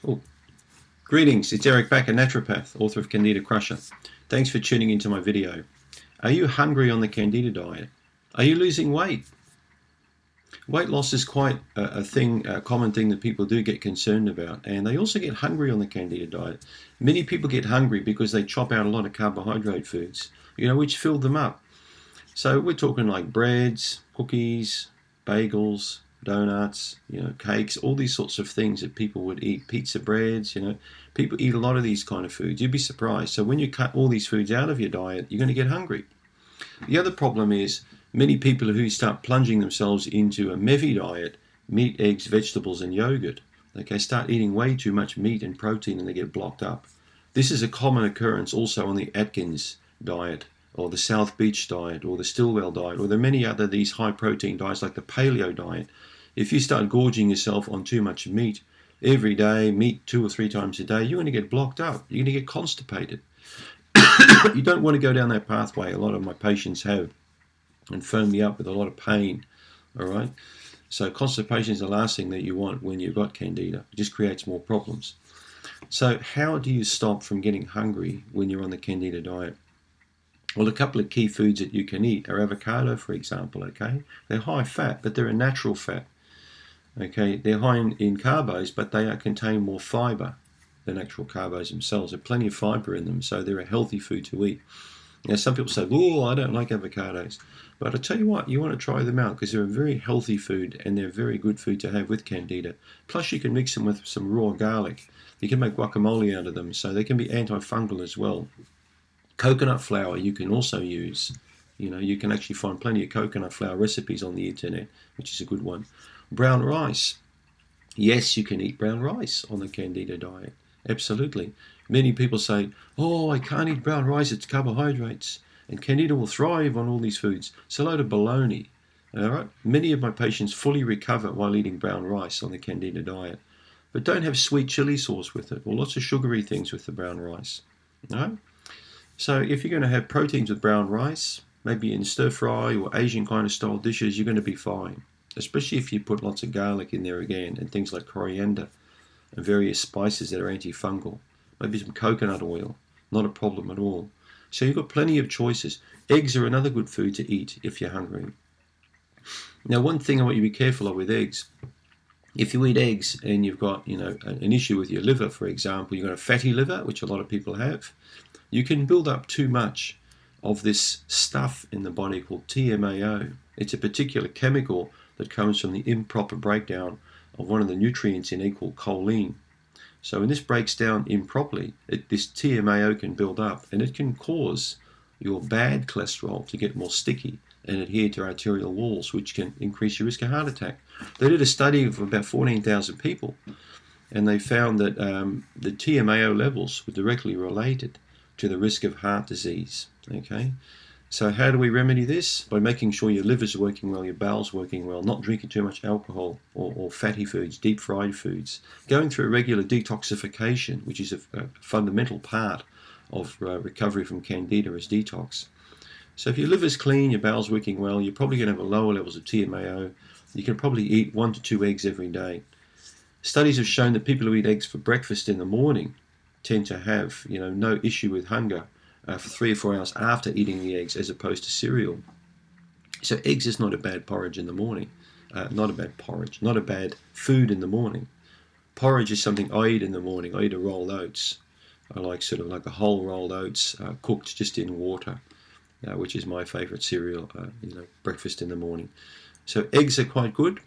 Oh, greetings, it's Eric Bakker, naturopath, author of Candida Crusher. Thanks for tuning into my video. Are you hungry on the Candida diet? Are you losing weight? Weight loss is quite a common thing that people do get concerned about, and they also get hungry on the Candida diet. Many people get hungry because they chop out a lot of carbohydrate foods, which fill them up. So we're talking like breads, cookies, bagels, donuts, cakes, all these sorts of things that people would eat. Pizza breads, people eat a lot of these kind of foods. You'd be surprised. So when you cut all these foods out of your diet, you're going to get hungry. The other problem is many people who start plunging themselves into a MEVI diet, meat, eggs, vegetables, and yogurt, start eating way too much meat and protein and they get blocked up. This is a common occurrence also on the Atkins diet, or the South Beach diet, or the Stillwell diet, or there are many other these high protein diets like the paleo diet. If you start gorging yourself on too much meat every day, meat 2 or 3 times a day, you're going to get blocked up. You're going to get constipated. You don't want to go down that pathway. A lot of my patients have, and phone me up with a lot of pain. All right. So constipation is the last thing that you want when you've got Candida. It just creates more problems. So how do you stop from getting hungry when you're on the Candida diet? Well, a couple of key foods that you can eat are avocado, for example, They're high fat, but they're a natural fat, They're high in carbos, but they contain more fiber than actual carbos themselves. There's plenty of fiber in them, so they're a healthy food to eat. Now, some people say, oh, I don't like avocados. But I tell you what, you want to try them out because they're a very healthy food and they're very good food to have with Candida. Plus, you can mix them with some raw garlic. You can make guacamole out of them, so they can be antifungal as well. Coconut flour you can also use. You can actually find plenty of coconut flour recipes on the internet, which is a good one. Brown rice. Yes, you can eat brown rice on the Candida diet. Absolutely. Many people say, oh, I can't eat brown rice, it's carbohydrates. And Candida will thrive on all these foods. It's a load of baloney. All right? Many of my patients fully recover while eating brown rice on the Candida diet. But don't have sweet chili sauce with it or lots of sugary things with the brown rice. All right? So if you're going to have proteins with brown rice, maybe in stir fry or Asian kind of style dishes, you're going to be fine. Especially if you put lots of garlic in there again and things like coriander and various spices that are antifungal. Maybe some coconut oil, not a problem at all. So you've got plenty of choices. Eggs are another good food to eat if you're hungry. Now, one thing I want you to be careful of with eggs, if you eat eggs and you've got an issue with your liver, for example, you've got a fatty liver, which a lot of people have, you can build up too much of this stuff in the body called TMAO. It's a particular chemical that comes from the improper breakdown of one of the nutrients in egg called choline. So when this breaks down improperly, this TMAO can build up and it can cause your bad cholesterol to get more sticky and adhere to arterial walls, which can increase your risk of heart attack. They did a study of about 14,000 people and they found that the TMAO levels were directly related to the risk of heart disease. So how do we remedy this? By making sure your liver's working well, your bowel's working well, not drinking too much alcohol or fatty foods, deep fried foods, going through a regular detoxification, which is a fundamental part of recovery from Candida as detox. So if your liver's clean, your bowel's working well, you're probably going to have lower levels of TMAO. You can probably eat 1 to 2 eggs every day. Studies have shown that people who eat eggs for breakfast in the morning tend to have no issue with hunger for 3 or 4 hours after eating the eggs as opposed to cereal. So eggs is not a bad porridge in the morning. Not a bad food in the morning. Porridge is something I eat in the morning. I eat a rolled oats. I like sort of like a whole rolled oats cooked just in water, which is my favorite cereal, breakfast in the morning. So eggs are quite good.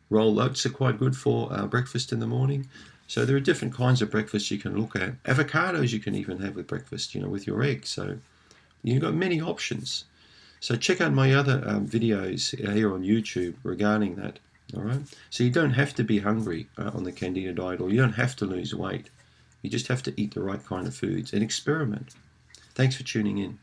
Rolled oats are quite good for breakfast in the morning. So there are different kinds of breakfasts you can look at. Avocados you can even have with breakfast, with your eggs. So you've got many options. So check out my other videos here on YouTube regarding that. All right. So you don't have to be hungry on the Candida diet, or you don't have to lose weight. You just have to eat the right kind of foods and experiment. Thanks for tuning in.